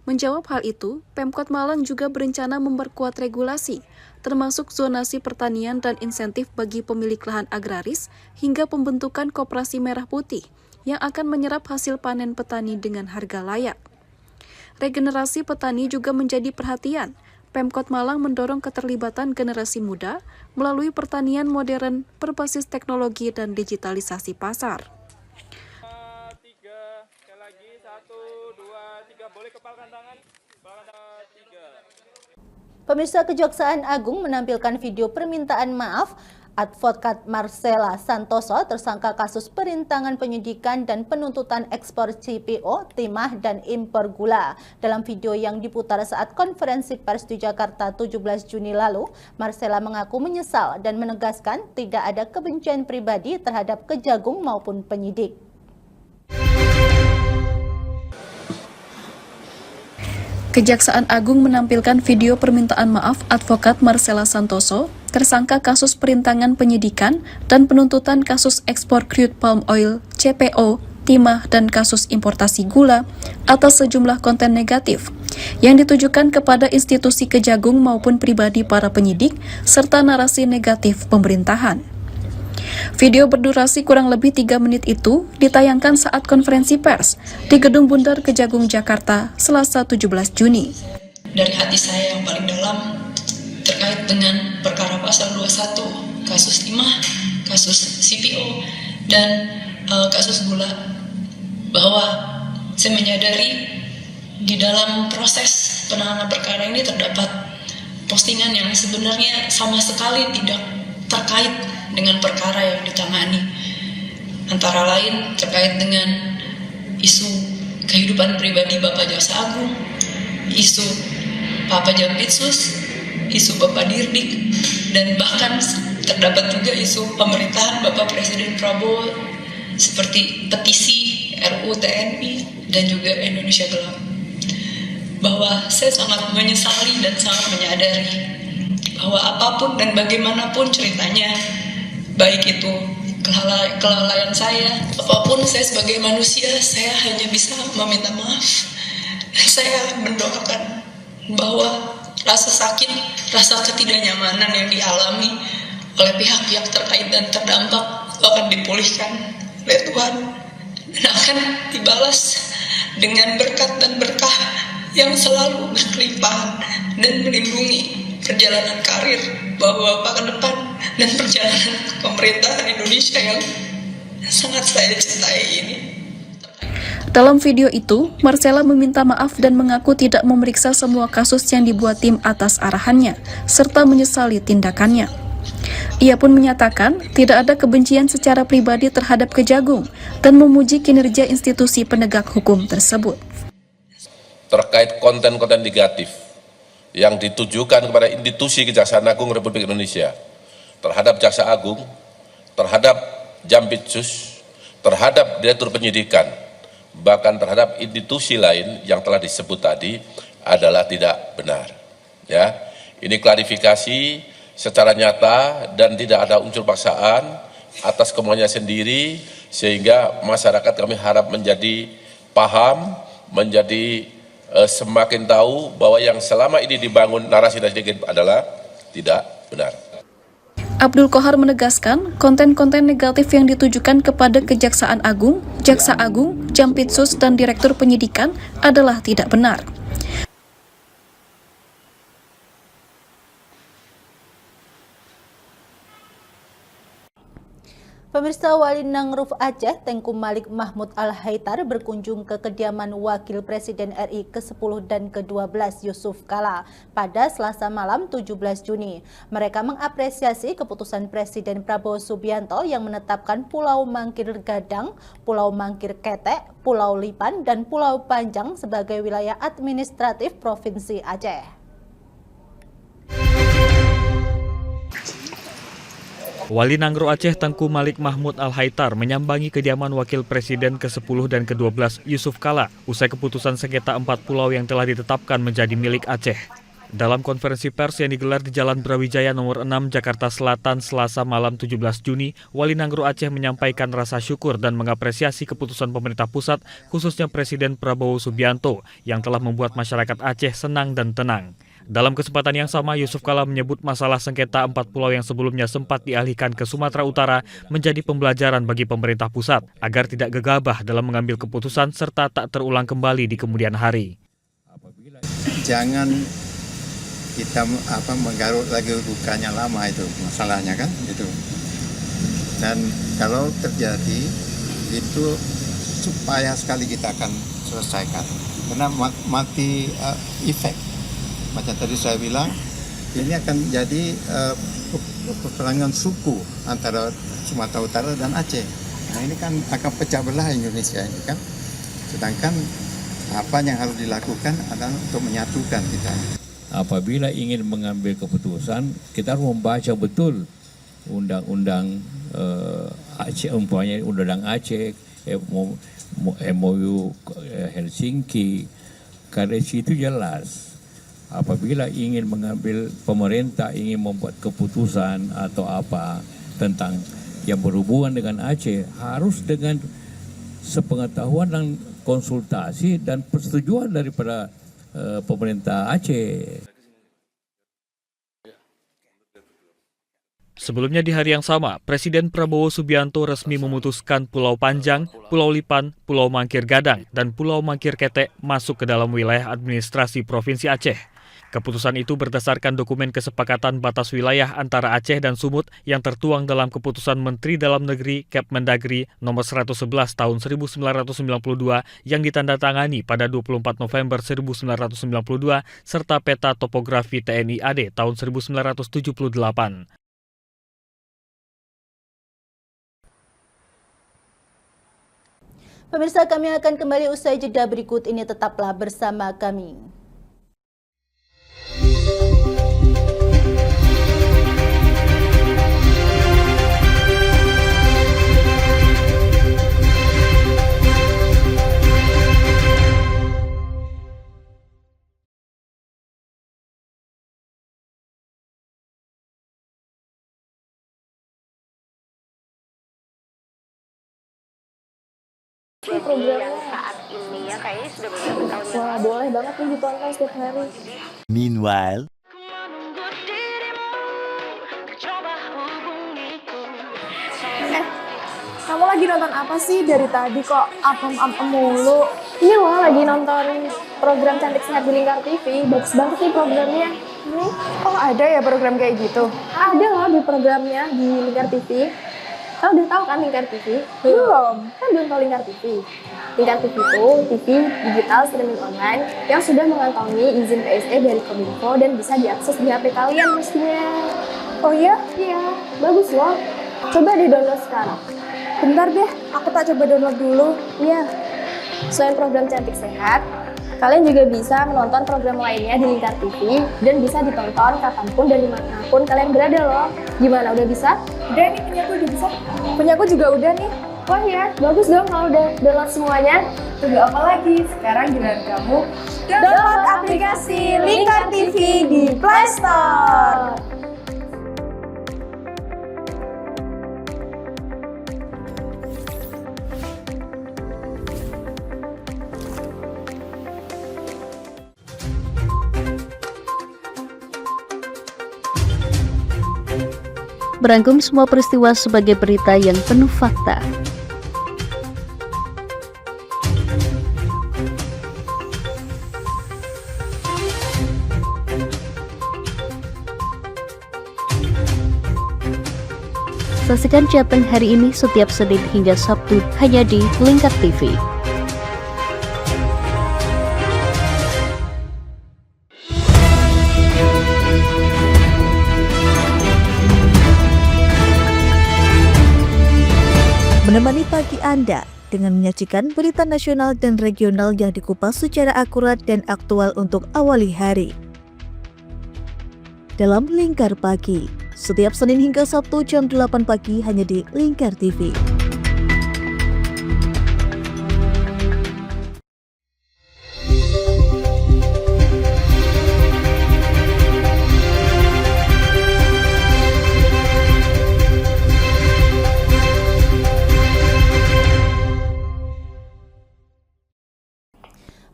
Menjawab hal itu, Pemkot Malang juga berencana memperkuat regulasi, termasuk zonasi pertanian dan insentif bagi pemilik lahan agraris, hingga pembentukan koperasi merah putih yang akan menyerap hasil panen petani dengan harga layak. Regenerasi petani juga menjadi perhatian. Pemkot Malang mendorong keterlibatan generasi muda melalui pertanian modern berbasis teknologi dan digitalisasi pasar. Pemirsa, Kejaksaan Agung menampilkan video permintaan maaf Advokat Marcella Santoso tersangka kasus perintangan penyidikan dan penuntutan ekspor CPO, timah, dan impor gula. Dalam video yang diputar saat konferensi pers di Jakarta 17 Juni lalu, Marcella mengaku menyesal dan menegaskan tidak ada kebencian pribadi terhadap Kejagung maupun penyidik. Kejaksaan Agung menampilkan video permintaan maaf Advokat Marcella Santoso, tersangka kasus perintangan penyidikan dan penuntutan kasus ekspor crude palm oil, CPO, timah, dan kasus importasi gula atas sejumlah konten negatif yang ditujukan kepada institusi Kejagung maupun pribadi para penyidik, serta narasi negatif pemerintahan. Video berdurasi kurang lebih 3 menit itu ditayangkan saat konferensi pers di Gedung Bundar Kejagung, Jakarta, Selasa 17 Juni. Dari hati saya yang paling dalam terkait dengan perkara pasal 21, kasus timah, kasus CPO, dan kasus gula, bahwa saya menyadari di dalam proses penanganan perkara ini terdapat postingan yang sebenarnya sama sekali tidak terkait dengan perkara yang ditangani, antara lain terkait dengan isu kehidupan pribadi Bapak Jaksa Agung, isu Bapak Jampitsus, isu Bapak Dirdik, dan bahkan terdapat juga isu pemerintahan Bapak Presiden Prabowo seperti petisi RUU TNI dan juga Indonesia Gelap. Bahwa saya sangat menyesali dan sangat menyadari bahwa apapun dan bagaimanapun ceritanya, baik itu kelalaian saya, apapun saya sebagai manusia, saya hanya bisa meminta maaf. Dan saya mendoakan bahwa rasa sakit, rasa ketidaknyamanan yang dialami oleh pihak-pihak terkait dan terdampak akan dipulihkan oleh Tuhan dan akan dibalas dengan berkat dan berkah yang selalu berkelimpahan dan melindungi perjalanan karir Bapak-Bapak ke depan dan perjalanan pemerintahan Indonesia yang sangat saya cintai ini. Dalam video itu, Marcella meminta maaf dan mengaku tidak memeriksa semua kasus yang dibuat tim atas arahannya, serta menyesali tindakannya. Ia pun menyatakan tidak ada kebencian secara pribadi terhadap Kejagung dan memuji kinerja institusi penegak hukum tersebut. Terkait konten-konten negatif yang ditujukan kepada institusi Kejaksaan Agung Republik Indonesia, terhadap Jaksa Agung, terhadap Jampitsus, terhadap Direktur Penyidikan, bahkan terhadap institusi lain yang telah disebut tadi adalah tidak benar. Ya, ini klarifikasi secara nyata dan tidak ada unsur paksaan atas kemauannya sendiri, sehingga masyarakat kami harap menjadi paham, menjadi semakin tahu bahwa yang selama ini dibangun narasi adalah tidak benar. Abdul Qohar menegaskan, konten-konten negatif yang ditujukan kepada Kejaksaan Agung, Jaksa Agung, Jampitsus, dan Direktur Penyidikan adalah tidak benar. Pemirsa, Wali Nangruf Aceh, Tengku Malik Mahmud Al-Haitar berkunjung ke kediaman Wakil Presiden RI ke-10 dan ke-12 Yusuf Kala pada Selasa malam 17 Juni. Mereka mengapresiasi keputusan Presiden Prabowo Subianto yang menetapkan Pulau Mangkir Gadang, Pulau Mangkir Ketek, Pulau Lipan, dan Pulau Panjang sebagai wilayah administratif Provinsi Aceh. Wali Nangruf Aceh Tengku Malik Mahmud Al-Haitar menyambangi kediaman Wakil Presiden ke-10 dan ke-12 Yusuf Kala usai keputusan sengketa 4 pulau yang telah ditetapkan menjadi milik Aceh. Dalam konferensi pers yang digelar di Jalan Brawijaya nomor 6 Jakarta Selatan Selasa malam 17 Juni, Wali Nangruf Aceh menyampaikan rasa syukur dan mengapresiasi keputusan pemerintah pusat, khususnya Presiden Prabowo Subianto, yang telah membuat masyarakat Aceh senang dan tenang. Dalam kesempatan yang sama, Yusuf Kala menyebut masalah sengketa 4 pulau yang sebelumnya sempat dialihkan ke Sumatera Utara menjadi pembelajaran bagi pemerintah pusat agar tidak gegabah dalam mengambil keputusan serta tak terulang kembali di kemudian hari. Jangan kita menggaruk lagi lukanya lama, itu masalahnya kan itu. Dan kalau terjadi itu supaya sekali kita akan selesaikan karena mati efek. Macam tadi saya bilang, ini akan jadi peperangan suku antara Sumatera Utara dan Aceh. Nah ini kan akan pecah belah Indonesia ini kan. Sedangkan apa yang harus dilakukan adalah untuk menyatukan kita. Apabila ingin mengambil keputusan, kita harus membaca betul undang-undang Aceh, umpamanya undang-undang Aceh, MOU Helsinki, karena situ jelas. Apabila ingin mengambil pemerintah ingin membuat keputusan atau apa tentang yang berhubungan dengan Aceh, harus dengan sepengetahuan dan konsultasi dan persetujuan daripada pemerintah Aceh. Sebelumnya di hari yang sama, Presiden Prabowo Subianto resmi memutuskan Pulau Panjang, Pulau Lipan, Pulau Mangkir Gadang, dan Pulau Mangkir Ketek masuk ke dalam wilayah administrasi Provinsi Aceh. Keputusan itu berdasarkan dokumen kesepakatan batas wilayah antara Aceh dan Sumut yang tertuang dalam Keputusan Menteri Dalam Negeri Kepmendagri nomor 111 tahun 1992 yang ditandatangani pada 24 November 1992 serta Peta Topografi TNI AD tahun 1978. Pemirsa, kami akan kembali usai jeda berikut ini, tetaplah bersama kami. sih programnya? Saat ini ya kayaknya sudah beberapa tahun yang Wah, boleh banget nih ditonton setiap hari. Meanwhile, Kamu lagi nonton apa sih dari tadi kok apem-apem mulu? Ini loh lagi nonton program Cantik Sehat di Lingkar TV. Bagus banget nih programnya. Oh ada ya program kayak gitu? Ada loh di programnya di Lingkar TV. Kamu udah tahu kan Lingkar TV? Belum. Kan belum tahu Lingkar TV. Lingkar TV itu TV digital streaming online yang sudah mengantongi izin PSE dari Kominfo dan bisa diakses di HP kalian mestinya. Oh iya? Iya, bagus loh. Coba di-download sekarang. Bentar deh, aku tak coba download dulu. Iya. Selain program Cantik Sehat, kalian juga bisa menonton program lainnya di Lingkar TV dan bisa ditonton kapanpun dan dimanapun kalian berada loh. Gimana, udah bisa? Udah nih, punyaku udah bisa. Punyaku juga udah nih. Wah ya, bagus dong kalau udah download semuanya. Tunggu apa lagi? Sekarang giliran kamu download aplikasi Lingkar TV di Play Store. Merangkum semua peristiwa sebagai berita yang penuh fakta. Saksikan Jateng hari ini setiap Senin hingga Sabtu hanya di Lingkar TV. Menemani pagi Anda dengan menyajikan berita nasional dan regional yang dikupas secara akurat dan aktual untuk awali hari. Dalam Lingkar Pagi, setiap Senin hingga Sabtu jam 8 pagi hanya di Lingkar TV.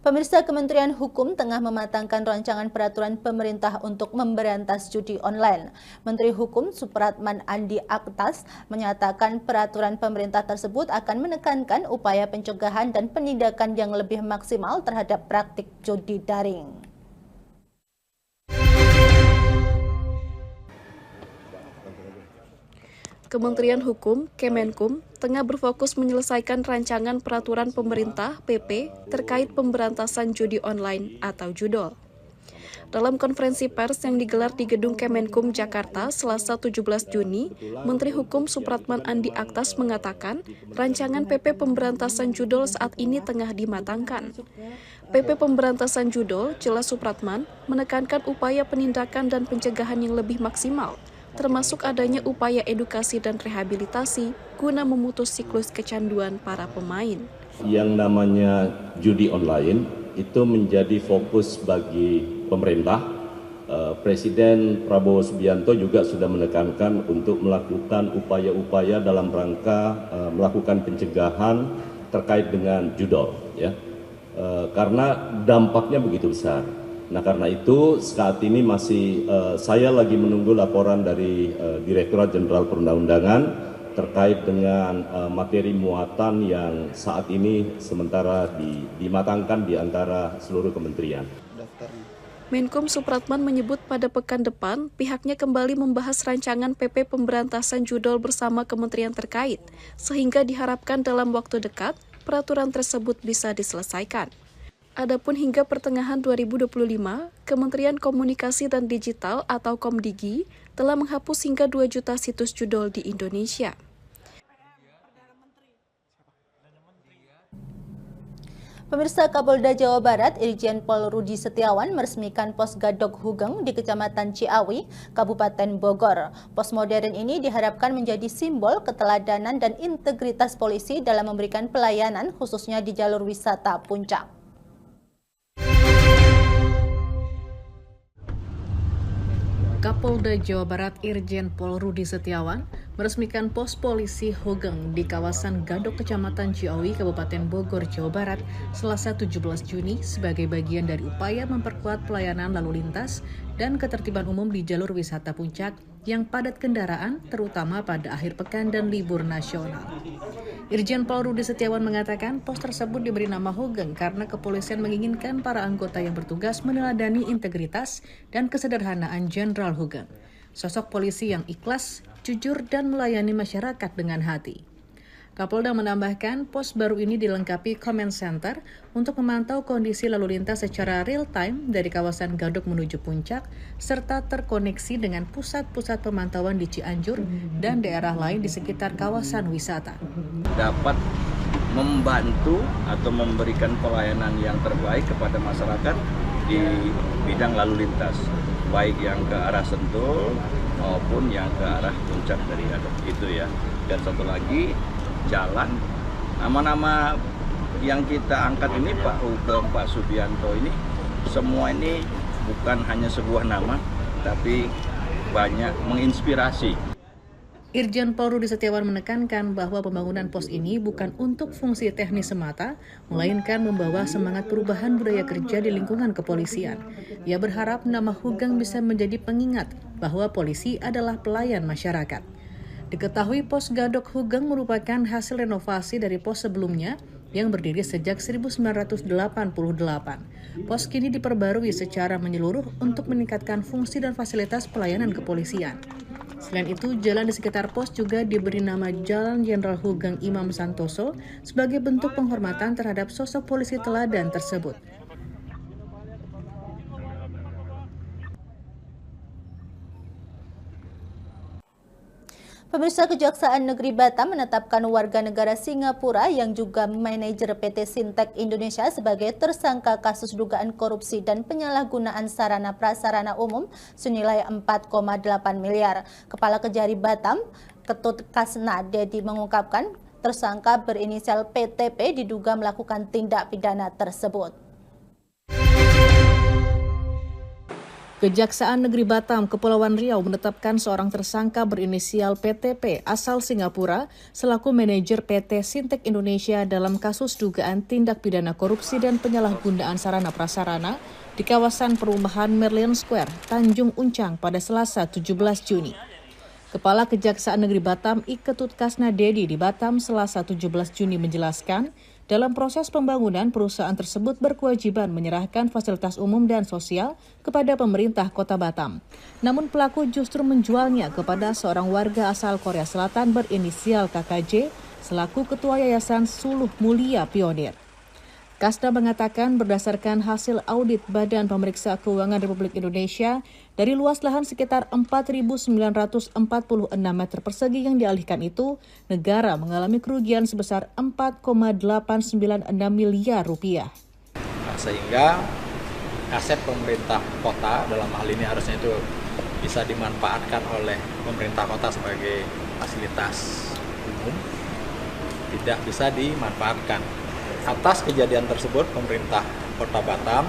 Pemirsa, Kementerian Hukum tengah mematangkan rancangan peraturan pemerintah untuk memberantas judi online. Menteri Hukum Supratman Andi Aktas menyatakan peraturan pemerintah tersebut akan menekankan upaya pencegahan dan penindakan yang lebih maksimal terhadap praktik judi daring. Kementerian Hukum, Kemenkum, tengah berfokus menyelesaikan rancangan peraturan pemerintah (PP) terkait pemberantasan judi online atau judol. Dalam konferensi pers yang digelar di Gedung Kemenkum Jakarta Selasa 17 Juni, Menteri Hukum Supratman Andi Aktas mengatakan rancangan PP pemberantasan judol saat ini tengah dimatangkan. PP pemberantasan judol, jelas Supratman, menekankan upaya penindakan dan pencegahan yang lebih maksimal, termasuk adanya upaya edukasi dan rehabilitasi guna memutus siklus kecanduan para pemain. Yang namanya judi online itu menjadi fokus bagi pemerintah. Presiden Prabowo Subianto juga sudah menekankan untuk melakukan upaya-upaya dalam rangka melakukan pencegahan terkait dengan judol, ya, karena dampaknya begitu besar. Nah, karena itu saat ini masih saya lagi menunggu laporan dari Direktorat Jenderal Perundang-undangan terkait dengan materi muatan yang saat ini sementara dimatangkan di antara seluruh kementerian. Menkum Supratman menyebut pada pekan depan pihaknya kembali membahas rancangan PP pemberantasan judol bersama kementerian terkait, sehingga diharapkan dalam waktu dekat peraturan tersebut bisa diselesaikan. Adapun hingga pertengahan 2025, Kementerian Komunikasi dan Digital atau Komdigi telah menghapus hingga 2 juta situs judol di Indonesia. Pemirsa, Kapolda Jawa Barat Irjen Pol Rudi Setiawan meresmikan pos Gadok Hugeng di Kecamatan Ciawi, Kabupaten Bogor. Pos modern ini diharapkan menjadi simbol keteladanan dan integritas polisi dalam memberikan pelayanan khususnya di jalur wisata puncak. Kapolda Jawa Barat Irjen Pol Rudi Setiawan meresmikan pos polisi Hogeng di kawasan Gadok, Kecamatan Ciawi, Kabupaten Bogor, Jawa Barat, Selasa 17 Juni sebagai bagian dari upaya memperkuat pelayanan lalu lintas dan ketertiban umum di jalur wisata puncak yang padat kendaraan, terutama pada akhir pekan dan libur nasional. Irjen Pol Rudi Setiawan mengatakan pos tersebut diberi nama Hogeng karena kepolisian menginginkan para anggota yang bertugas meneladani integritas dan kesederhanaan Jenderal Hogeng. Sosok polisi yang ikhlas, jujur, dan melayani masyarakat dengan hati. Kapolda menambahkan, pos baru ini dilengkapi command center untuk memantau kondisi lalu lintas secara real time dari kawasan Gadok menuju Puncak, serta terkoneksi dengan pusat-pusat pemantauan di Cianjur dan daerah lain di sekitar kawasan wisata. Dapat membantu atau memberikan pelayanan yang terbaik kepada masyarakat di bidang lalu lintas, baik yang ke arah Sentul maupun yang ke arah Puncak dari Gadok itu ya. Dan satu lagi, jalan, nama-nama yang kita angkat ini Pak Hugeng, Pak Subianto ini, semua ini bukan hanya sebuah nama, tapi banyak menginspirasi. Irjen Pol Rudi Setiawan menekankan bahwa pembangunan pos ini bukan untuk fungsi teknis semata, melainkan membawa semangat perubahan budaya kerja di lingkungan kepolisian. Ia berharap nama Hugeng bisa menjadi pengingat bahwa polisi adalah pelayan masyarakat. Diketahui pos Gadok Hugeng merupakan hasil renovasi dari pos sebelumnya yang berdiri sejak 1988. Pos kini diperbarui secara menyeluruh untuk meningkatkan fungsi dan fasilitas pelayanan kepolisian. Selain itu, jalan di sekitar pos juga diberi nama Jalan Jenderal Hugeng Imam Santoso sebagai bentuk penghormatan terhadap sosok polisi teladan tersebut. Pemirsa, Kejaksaan Negeri Batam menetapkan warga negara Singapura yang juga manajer PT Sintek Indonesia sebagai tersangka kasus dugaan korupsi dan penyalahgunaan sarana prasarana umum senilai 4,8 miliar. Kepala Kejari Batam, Ketut Kasna Dedi mengungkapkan tersangka berinisial PTP diduga melakukan tindak pidana tersebut. Kejaksaan Negeri Batam, Kepulauan Riau menetapkan seorang tersangka berinisial PTP asal Singapura selaku manajer PT Sintek Indonesia dalam kasus dugaan tindak pidana korupsi dan penyalahgunaan sarana prasarana di kawasan perumahan Merlion Square, Tanjung Uncang pada Selasa 17 Juni. Kepala Kejaksaan Negeri Batam, Ketut Kasna Dedi di Batam Selasa 17 Juni menjelaskan, dalam proses pembangunan, perusahaan tersebut berkewajiban menyerahkan fasilitas umum dan sosial kepada pemerintah Kota Batam. Namun pelaku justru menjualnya kepada seorang warga asal Korea Selatan berinisial KKJ selaku Ketua Yayasan Suluh Mulia Pionir. Kasda mengatakan berdasarkan hasil audit Badan Pemeriksa Keuangan Republik Indonesia, dari luas lahan sekitar 4.946 meter persegi yang dialihkan itu, negara mengalami kerugian sebesar 4,896 miliar rupiah. Sehingga aset pemerintah kota dalam hal ini harusnya itu bisa dimanfaatkan oleh pemerintah kota sebagai fasilitas umum, tidak bisa dimanfaatkan. Atas kejadian tersebut, pemerintah Kota Batam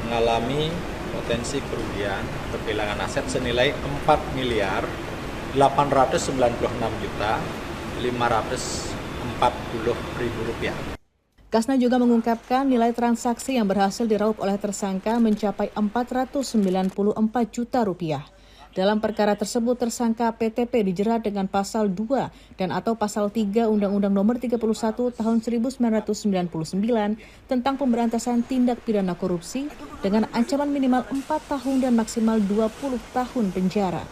mengalami potensi kerugian atau kehilangan aset senilai 4.896.540.000 rupiah. Kasna juga mengungkapkan nilai transaksi yang berhasil diraup oleh tersangka mencapai 494 juta rupiah. Dalam perkara tersebut, tersangka PTP dijerat dengan pasal 2 dan atau pasal 3 Undang-Undang Nomor 31 Tahun 1999 tentang pemberantasan tindak pidana korupsi dengan ancaman minimal 4 tahun dan maksimal 20 tahun penjara.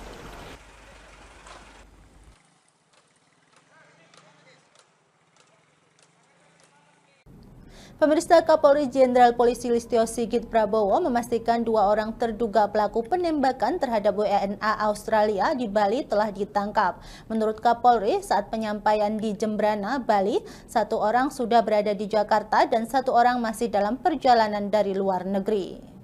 Pemirsa, Kapolri Jenderal Polisi Listio Sigit Prabowo memastikan 2 orang terduga pelaku penembakan terhadap WNA Australia di Bali telah ditangkap. Menurut Kapolri, saat penyampaian di Jembrana, Bali, 1 orang sudah berada di Jakarta dan 1 orang masih dalam perjalanan dari luar negeri.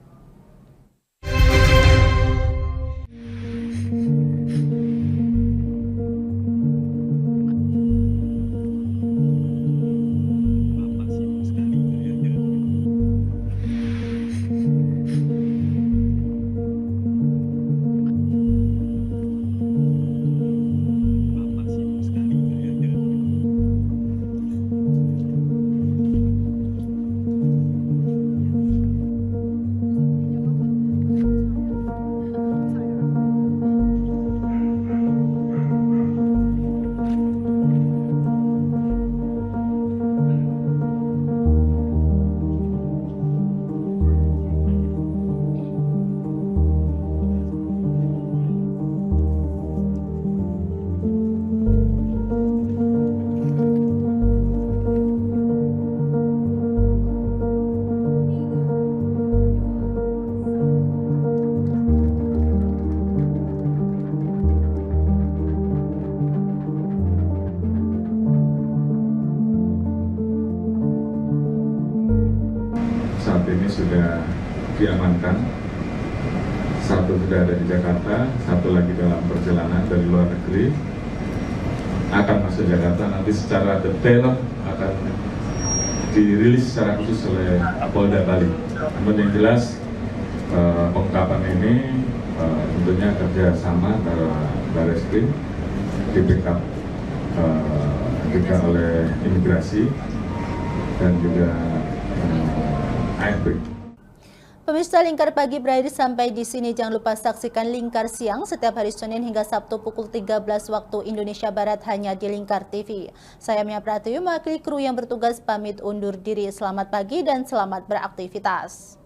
saat ini sudah diamankan. Satu sudah ada di Jakarta, satu lagi dalam perjalanan dari luar negeri, akan masuk Jakarta. Nanti secara detail akan dirilis secara khusus oleh Polda Bali. Namun yang jelas pengungkapan ini tentunya kerjasama antara Barreskrim, di backup juga oleh imigrasi dan juga AFP. Pemirsa, Lingkar Pagi berakhir sampai di sini. Jangan lupa saksikan Lingkar Siang setiap hari Senin hingga Sabtu pukul 13 waktu Indonesia Barat hanya di Lingkar TV. Saya Mia Pratiwi, mewakili kru yang bertugas pamit undur diri. Selamat pagi dan selamat beraktivitas.